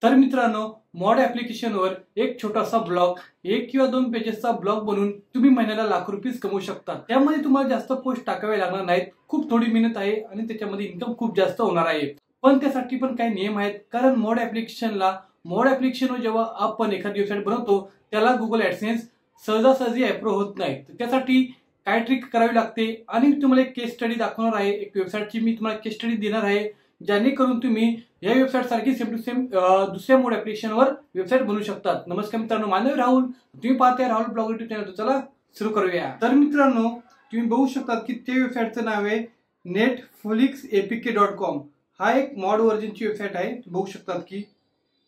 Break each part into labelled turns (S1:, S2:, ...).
S1: तर मित्रांनो, मॉड ऍप्लिकेशनवर एक छोटासा ब्लॉग, एक किंवा दोन पेजेसचा ब्लॉग बनवून तुम्ही महिन्याला लाख रुपये कमवू शकता। त्यामध्ये तुम्हाला जास्त पोस्ट टाकावे लागणार नाहीत, खूप थोडी मेहनत आहे आणि त्याच्यामध्ये इन्कम खूप जास्त होणार आहे। पण त्यासाठी पण काही नियम आहेत, कारण मॉड ऍप्लिकेशनवर जेव्हा आपण एखादी वेबसाईट बनवतो त्याला गुगल ऍडसेन्स सहजासहजी अप्रूव्ह होत नाही। त्यासाठी काय ट्रिक करावी लागते आणि तुम्हाला एक केस स्टडी दाखवणार आहे। एक वेबसाईटची मी तुम्हाला केस स्टडी देणार आहे, जेणेकरून तुम्ही या वेबसाईट सारखी सेम टू सेम दुसऱ्या मोड ऍप्लिकेशनवर वेबसाईट बनवू शकतात। नमस्कार मित्रांनो, माझं नाव राहुल, तुम्ही पाहताय राहुल ब्लॉग युट्यूब चॅनल। चला सुरू करूया। तर मित्रांनो, तुम्ही बघू शकता की ते वेबसाईटचं नाव आहे netflixapk.com। हा एक मॉड व्हर्जनची वेबसाईट आहे, बघू शकतात की।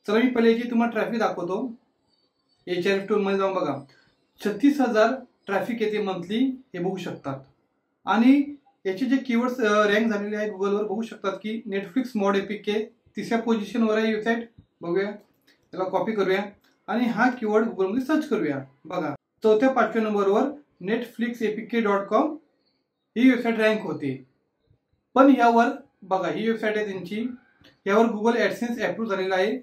S1: चला मी पहिले याची तुम्हाला ट्रॅफिक दाखवतो। HR स्टोर मध्ये जाऊन बघा, 36,000 ट्रॅफिक येते मंथली, हे बघू शकतात। आणि याचे जे कीवर्ड्स रँक झालेले आहे गुगलवर बघू शकतात की नेटफ्लिक्स मॉड एपीके तिसऱ्या पोझिशनवर आहे वेबसाईट। बघूया, त्याला कॉपी करूया आणि हा कीवर्ड गुगलमध्ये सर्च करूया। बघा, चौथ्या पाचव्या नंबरवर netflixapk.com ही वेबसाईट रँक होते। पण यावर बघा, ही वेबसाईट आहे त्यांची, यावर गुगल ऍडसेन्स अप्रूव्ह झालेला आहे।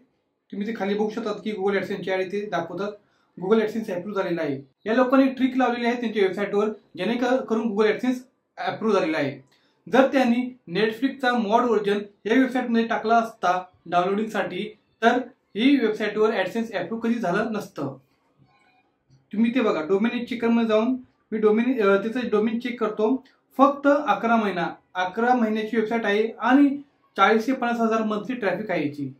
S1: तुम्ही ते खाली बघू शकतात की गुगल ऍडसेन्सची ॲड इथे दाखवतात, गुगल ऍडसेन्स अप्रूव्ह झालेला आहे। या लोकांनी ट्रिक लावलेली आहे त्यांच्या वेबसाईटवर, जेणेकरून गुगल ऍडसेन्स अप्रूव्ह झालेला आहे। जर त्यांनी नेटफ्लिक्सचा मॉड व्हर्जन या वेबसाईटमध्ये टाकला असता डाउनलोडिंगसाठी, तर ही वेबसाईटवर ऍडसेन्स अप्रूव्ह कधी झालं नसतं। तुम्ही ते बघा, डोमेन चेकर मध्ये जाऊन मी त्याचं डोमेन चेक करतो। फक्त 11 महिन्याची वेबसाईट आहे आणि 40 ते 50 हजार मंथली ट्रॅफिक आहे याची।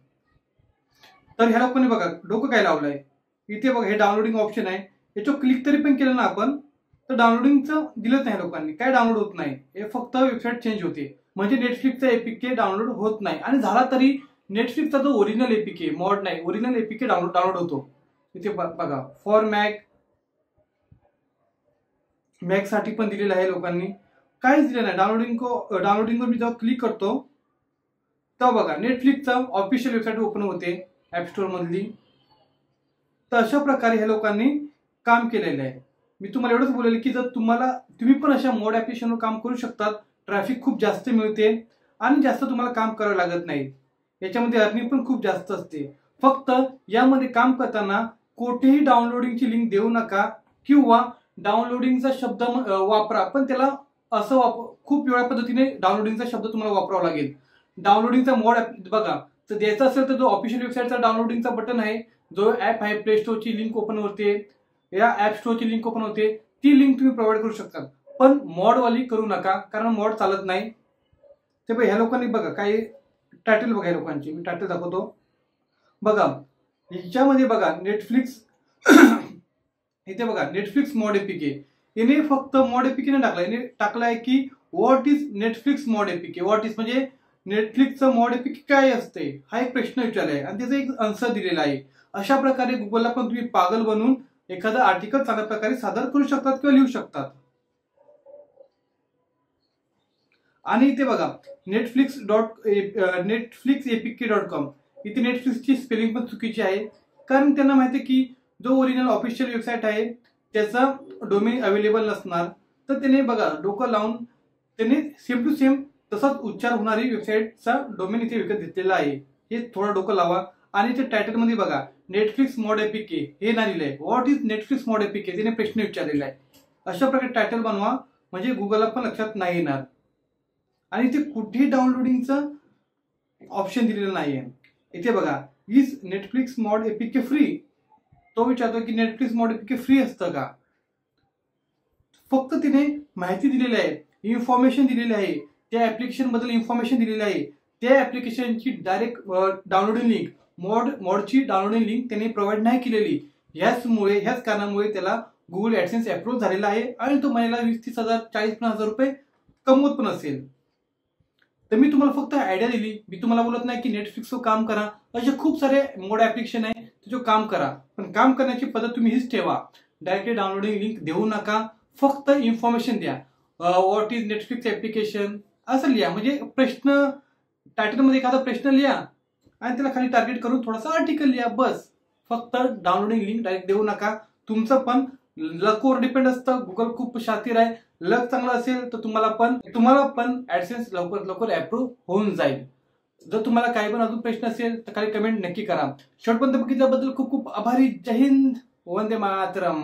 S1: तर ह्या लोकांनी बघा डोकं काय लावलंय, इथे बघा हे डाउनलोडिंग ऑप्शन आहे, याच्यावर क्लिक तरी पण केलं ना आपण, तर डाउनलोडिंगचं दिलंच नाही लोकांनी, काय डाउनलोड होत नाही। हे फक्त वेबसाईट चेंज होते, म्हणजे नेटफ्लिक्सचा एपीके डाउनलोड होत नाही। आणि झाला तरी नेटफ्लिक्सचा जो ओरिजिनल एपीके, मॉड नाही, ओरिजिनल एपीके डाउनलोड होतो। इथे बघा, फॉर मॅक साठी पण दिलेलं आहे लोकांनी, काहीच दिलं नाही। डाउनलोडिंगवर मी जेव्हा क्लिक करतो तेव्हा बघा नेटफ्लिक्सचा ऑफिशियल वेबसाईट ओपन होते ऍप स्टोर मधली। तर अशा प्रकारे ह्या लोकांनी काम केलेलं आहे। मी तुम्हाला एवढंच बोलेल की जर तुम्ही पण अशा मॉड ऍप्लिकेशनवर काम करू शकतात, ट्रॅफिक खूप जास्त मिळते आणि जास्त तुम्हाला काम करावं लागत नाही। याच्यामध्ये अर्निंग पण खूप जास्त असते। फक्त यामध्ये काम करताना कोठेही डाउनलोडिंगची लिंक देऊ नका किंवा डाउनलोडिंगचा शब्द वापरा, पण त्याला असं खूप वेगळ्या पद्धतीने डाउनलोडिंगचा शब्द तुम्हाला वापरावा लागेल। डाउनलोडिंगचा मॉड बघा, तर द्यायचा असेल तर जो ऑफिशियल वेबसाईटचा डाउनलोडिंगचा बटन आहे, जो ऍप आहे, प्ले स्टोरची लिंक ओपन होते, या ऍप स्टोरची लिंक ओपन होते, ती लिंक तुम्ही प्रोव्हाइड करू शकता। पण मॉड वाली करू नका, कारण मॉड चालत नाही। ते बघा, ह्या लोकांनी बघा काही टायटल बघा, ह्या लोकांची मी टायटल दाखवतो। बघा ह्याच्यामध्ये बघा नेटफ्लिक्स इथे बघा नेटफ्लिक्स मॉड एपीके, याने फक्त मॉड एपीके ने टाकला, याने टाकलाय की what is Netflix mod APK. What is म्हणजे नेटफ्लिक्सचं मॉड एपीके काय असते, हा एक प्रश्न विचारलाय आणि त्याचा एक आन्सर दिलेला आहे। अशा प्रकारे गुगलला पण तुम्ही पागल बनवून एखादं आर्टिकल चांगल्या प्रकारे सादर करू शकतात किंवा लिहू शकतात। आणि इथे बघा netflixapk.com, इथे नेटफ्लिक्सची स्पेलिंग पण चुकीची आहे, कारण त्यांना माहिती आहे की जो ओरिजिनल ऑफिशियल वेबसाईट आहे त्याचा डोमेन अवेलेबल नसणार। तर त्याने बघा डोकं लावून त्याने सेम टू सेम तसाच उच्चार होणारी वेबसाईटचा डोमेन इथे विकत घेतलेला आहे। हे थोडं डोकं लावा। आणि ते टायटल मध्ये बघा नेटफ्लिक्स मॉड एपीके हे नाही लिहिलंय, what is Netflix mod APK, त्याने प्रश्न विचारलेला आहे। अशा प्रकारे टायटल बनवा, म्हणजे गुगलला पण लक्षात नाही येणार। आणि इथे कुठेही डाउनलोडिंगचं ऑप्शन दिलेलं नाहीये। इथे बघा, is Netflix mod APK free, तो विचारतो की नेटफ्लिक्स मॉड एपीके फ्री असतं का। फक्त तिने माहिती दिलेली आहे, इन्फॉर्मेशन दिलेली आहे, त्या ऍप्लिकेशन बद्दल इन्फॉर्मेशन दिलेली आहे, त्या ऍप्लिकेशनची डायरेक्ट डाउनलोडिंग लिंक, मॉडची डाउनलोडिंग लिंक त्याने प्रोव्हाइड नाही केलेली। ह्याच कारणामुळे त्याला गुगल ऍडसेन्स अप्रूव्ह झालेला आहे आणि तो महिन्याला 20-30 हजार 40-50 हजार रुपये कमवत पण असेल। तर मी तुम्हाला फक्त आयडिया दिली, मी तुम्हाला बोलत नाही की नेटफ्लिक्सवर काम करा। असे खूप सारे मोड ऍप्लिकेशन आहे त्याच्यावर काम करा, पण काम करण्याची पद्धत तुम्ही हीच ठेवा, डायरेक्टली डाउनलोडिंग लिंक देऊ नका, फक्त इन्फॉर्मेशन द्या। व्हॉट इज नेटफ्लिक्स ऍप्लिकेशन असं लिहा, म्हणजे प्रश्न टायटलमध्ये एखादा प्रश्न लिहा आणि त्याला खाली टार्गेट करून थोडासा आर्टिकल लिहा, बस। फक्त डाउनलोडिंग लिंक डायरेक्ट देऊ नका। तुमचं पण लकवर डिपेंड असतं, गुगल खूप शातीर आहे, लक चांगलं असेल तर तुम्हाला पण ऍडसेन्स लवकर अप्रूव्ह होऊन जाईल। जर तुम्हाला काही पण अजून प्रश्न असेल तर खाली कमेंट नक्की करा. शेवटपर्यंत बघितल्याबद्दल खूप खूप आभारी. जय हिंद, वंदे मातरम.